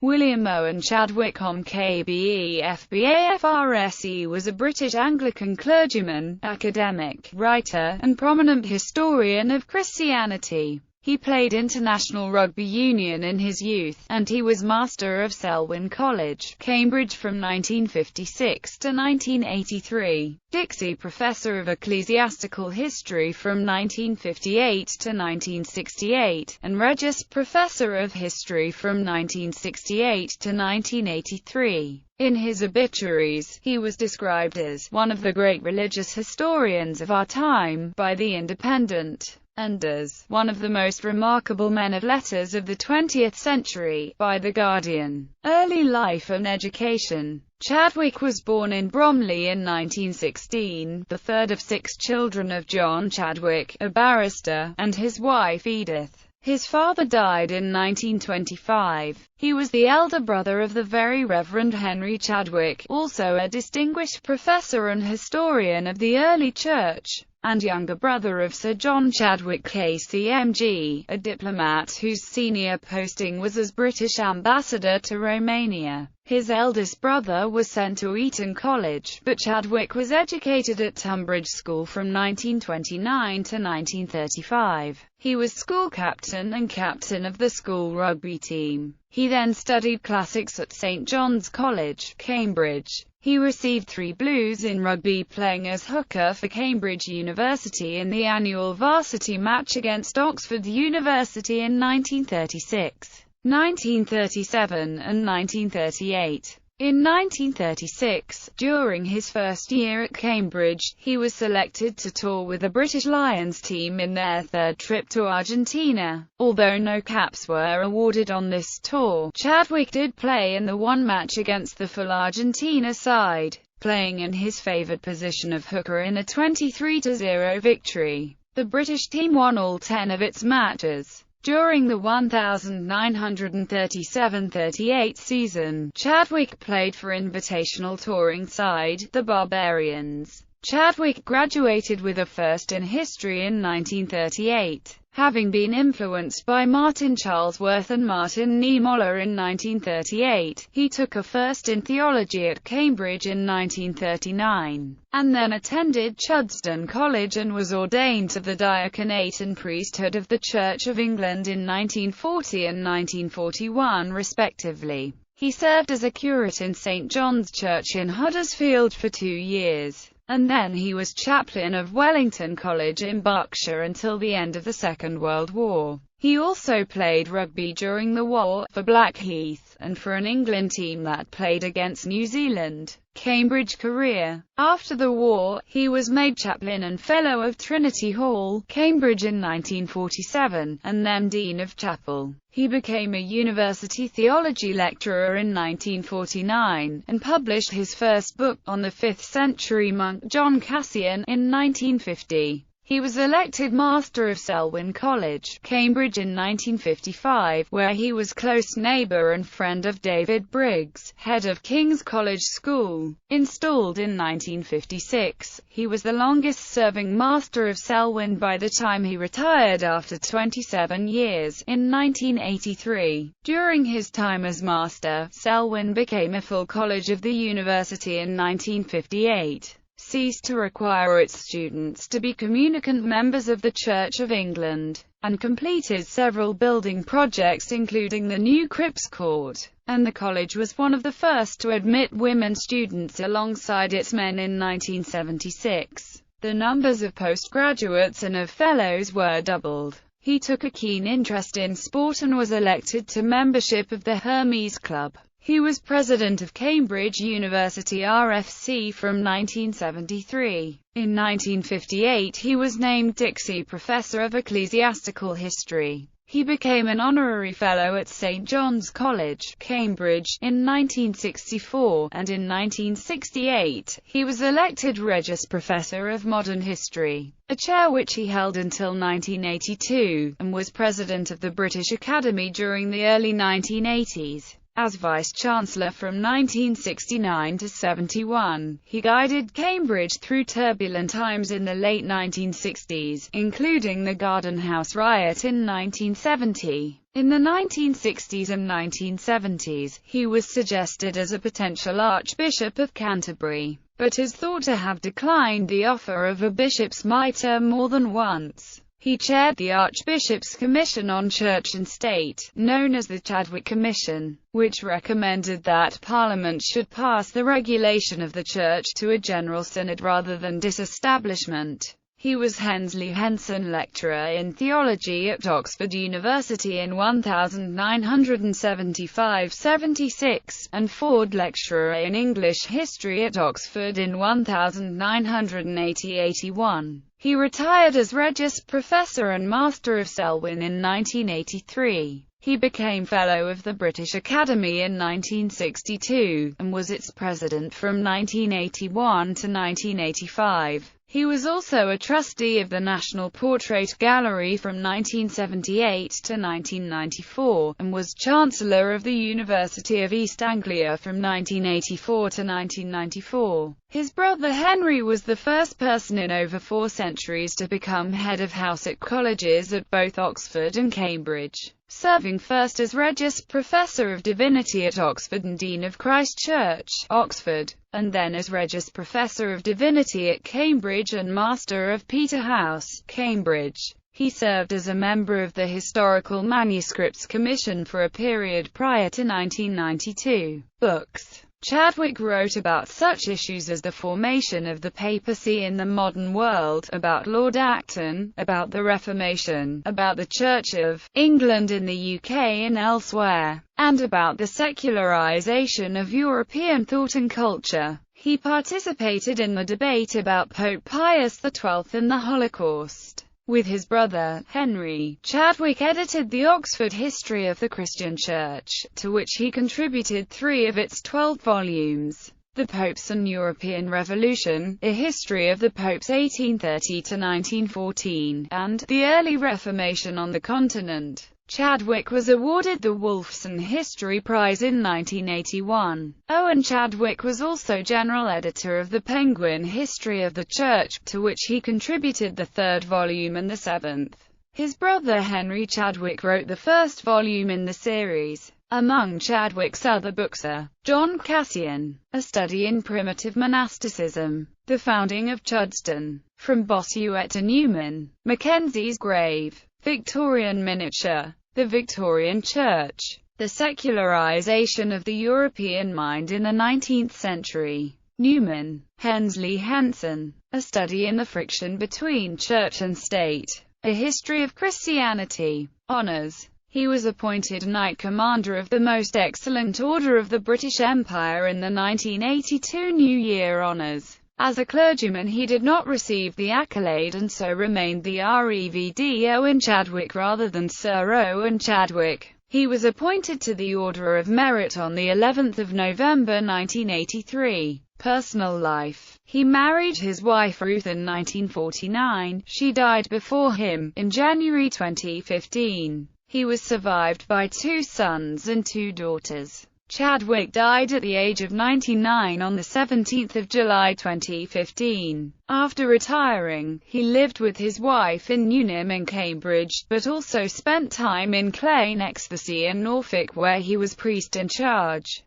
William Owen Chadwick MKBEFBAFRSE was a British Anglican clergyman, academic, writer, and prominent historian of Christianity. He played international rugby union in his youth, and he was Master of Selwyn College, Cambridge from 1956 to 1983, Dixie Professor of Ecclesiastical History from 1958 to 1968, and Regius Professor of History from 1968 to 1983. In his obituaries, he was described as one of the great religious historians of our time by The Independent, and as one of the most remarkable men of letters of the 20th century by The Guardian. Early life and education. Chadwick was born in Bromley in 1916, the third of 6 children of John Chadwick, a barrister, and his wife Edith. His father died in 1925. He was the elder brother of the Very Reverend Henry Chadwick, also a distinguished professor and historian of the early church, and younger brother of Sir John Chadwick KCMG, a diplomat whose senior posting was as British ambassador to Romania. His eldest brother was sent to Eton College, but Chadwick was educated at Tunbridge School from 1929 to 1935. He was school captain and captain of the school rugby team. He then studied classics at St John's College, Cambridge. He received 3 blues in rugby, playing as hooker for Cambridge University in the annual varsity match against Oxford University in 1936, 1937 and 1938. In 1936, during his first year at Cambridge, he was selected to tour with the British Lions team in their 3rd trip to Argentina. Although no caps were awarded on this tour, Chadwick did play in the one match against the full Argentina side, playing in his favoured position of hooker in a 23-0 victory. The British team won all 10 of its matches. During the 1937-38 season, Chadwick played for invitational touring side, the Barbarians. Chadwick graduated with a first in history in 1938. Having been influenced by Martin Charlesworth and Martin Niemöller in 1938, he took a first in theology at Cambridge in 1939, and then attended Chuddesdon College and was ordained to the diaconate and priesthood of the Church of England in 1940 and 1941 respectively. He served as a curate in St John's Church in Huddersfield for 2 years, and then he was chaplain of Wellington College in Berkshire until the end of the Second World War. He also played rugby during the war, for Blackheath, and for an England team that played against New Zealand. Cambridge career. After the war, he was made chaplain and Fellow of Trinity Hall, Cambridge in 1947, and then Dean of Chapel. He became a university theology lecturer in 1949, and published his first book on the 5th century monk John Cassian in 1950. He was elected Master of Selwyn College, Cambridge in 1955, where he was close neighbour and friend of David Briggs, head of King's College School. Installed in 1956, he was the longest-serving Master of Selwyn by the time he retired after 27 years, in 1983. During his time as Master, Selwyn became a full college of the university in 1958. Ceased to require its students to be communicant members of the Church of England, and completed several building projects including the new Cripps Court, and the college was one of the first to admit women students alongside its men in 1976. The numbers of postgraduates and of fellows were doubled. He took a keen interest in sport and was elected to membership of the Hermes Club. He was president of Cambridge University RFC from 1973. In 1958 he was named Dixie Professor of Ecclesiastical History. He became an honorary fellow at St John's College, Cambridge, in 1964, and in 1968, he was elected Regius Professor of Modern History, a chair which he held until 1982, and was president of the British Academy during the early 1980s. As Vice-Chancellor from 1969 to 71, he guided Cambridge through turbulent times in the late 1960s, including the Garden House riot in 1970. In the 1960s and 1970s, he was suggested as a potential Archbishop of Canterbury, but is thought to have declined the offer of a bishop's mitre more than once. He chaired the Archbishop's Commission on Church and State, known as the Chadwick Commission, which recommended that Parliament should pass the regulation of the Church to a General Synod rather than disestablishment. He was Hensley Henson Lecturer in Theology at Oxford University in 1975–76, and Ford Lecturer in English History at Oxford in 1980–81. He retired as Regius Professor and Master of Selwyn in 1983. He became Fellow of the British Academy in 1962, and was its president from 1981 to 1985. He was also a trustee of the National Portrait Gallery from 1978 to 1994, and was Chancellor of the University of East Anglia from 1984 to 1994. His brother Henry was the first person in over 4 centuries to become head of house at colleges at both Oxford and Cambridge, serving first as Regius Professor of Divinity at Oxford and Dean of Christ Church, Oxford, and then as Regius Professor of Divinity at Cambridge and Master of Peterhouse, Cambridge. He served as a member of the Historical Manuscripts Commission for a period prior to 1992. Books. Chadwick wrote about such issues as the formation of the papacy in the modern world, about Lord Acton, about the Reformation, about the Church of England in the UK and elsewhere, and about the secularization of European thought and culture. He participated in the debate about Pope Pius XII and the Holocaust. With his brother, Henry, Chadwick edited the Oxford History of the Christian Church, to which he contributed 3 of its 12 volumes. The Popes and European Revolution, A History of the Popes 1830 to 1914, and The Early Reformation on the Continent. Chadwick was awarded the Wolfson History Prize in 1981. Owen Chadwick was also general editor of the Penguin History of the Church, to which he contributed the 3rd volume and the 7th. His brother Henry Chadwick wrote the 1st volume in the series. Among Chadwick's other books are John Cassian, A Study in Primitive Monasticism, The Founding of Chudston, From Bossuet to Newman, Mackenzie's Grave, Victorian Miniature, The Victorian Church, The Secularization of the European Mind in the 19th Century, Newman, Hensley Henson, A Study in the Friction Between Church and State, A History of Christianity, Honours. He was appointed Knight Commander of the Most Excellent Order of the British Empire in the 1982 New Year Honours. As a clergyman he did not receive the accolade and so remained the Revd Owen Chadwick rather than Sir Owen Chadwick. He was appointed to the Order of Merit on the 11th of November 1983. Personal life. He married his wife Ruth in 1949. She died before him, in January 2015. He was survived by 2 sons and 2 daughters. Chadwick died at the age of 99 on the 17th of July 2015. After retiring, he lived with his wife in Newnham in Cambridge, but also spent time in Clane Ecstasy in Norfolk where he was priest in charge.